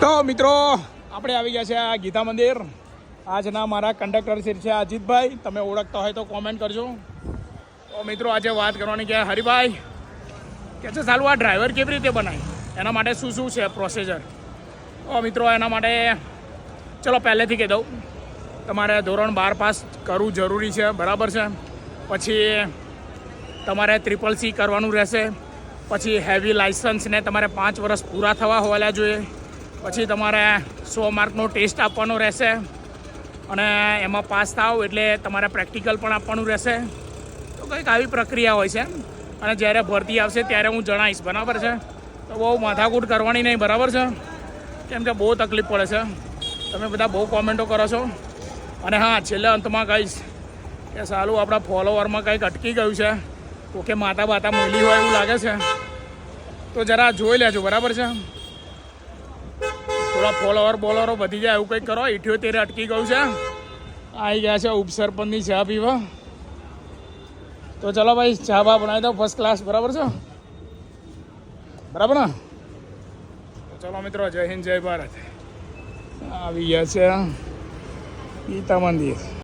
તો મિત્રો આપણે આવી ગયા છે આ ગીતા મંદિર. આજના મારા કંડક્ટર સીટ છે અજીતભાઈ. તમે ઓળખતા હોય તો કોમેન્ટ કરજો. તો મિત્રો આજે વાત કરવાની કે હરિભાઈ કે છે સાલું આ ડ્રાઈવર કેવી રીતે બનાય, એના માટે શું શું છે પ્રોસિજર. તો મિત્રો એના માટે ચલો પહેલેથી કહી દઉં, તમારે ધોરણ 12 પાસ કરવું જરૂરી છે, બરાબર છે. પછી તમારે CCC કરવાનું રહેશે. પછી હેવી લાઇસન્સને તમારે 5 વર્ષ પૂરા થવા હોવા જોઈએ. પછી તમારે 100 માર્કનો ટેસ્ટ આપવાનો રહેશે અને એમાં પાસ થાવ એટલે તમારે પ્રેક્ટિકલ પણ આપવાનું રહેશે. તો કંઈક આવી પ્રક્રિયા હોય છે. અને જ્યારે ભરતી આવશે ત્યારે હું જણાવીશ, બરાબર છે. તો બહુ માથાકૂટ કરવાની નહીં, બરાબર છે, કેમ કે બહુ તકલીફ પડે છે. તમે બધા બહુ કોમેન્ટો કરો છો. અને હા, છેલ્લે અંતમાં કહીશ કે સાલું આપણા ફોલોવરમાં કંઈક અટકી ગયું છે, તો કે માતા બાતા મૂલી હોય એવું લાગે છે, તો જરા જોઈ લેજો, બરાબર છે. થોડા બોલોવરો વધી જાય એવું કંઈક કરો. 78 અટકી ગયું છે. આવી ગયા છે ઉપસરપંચની ચા પીવા. તો ચલો ભાઈ, ચા બા બનાવી દો ફર્સ્ટ ક્લાસ, બરાબર છે, બરાબર ને. તો ચલો મિત્રો, જય હિન્દ જય ભારત. આવી ગયા છે ગીતા મંદિર.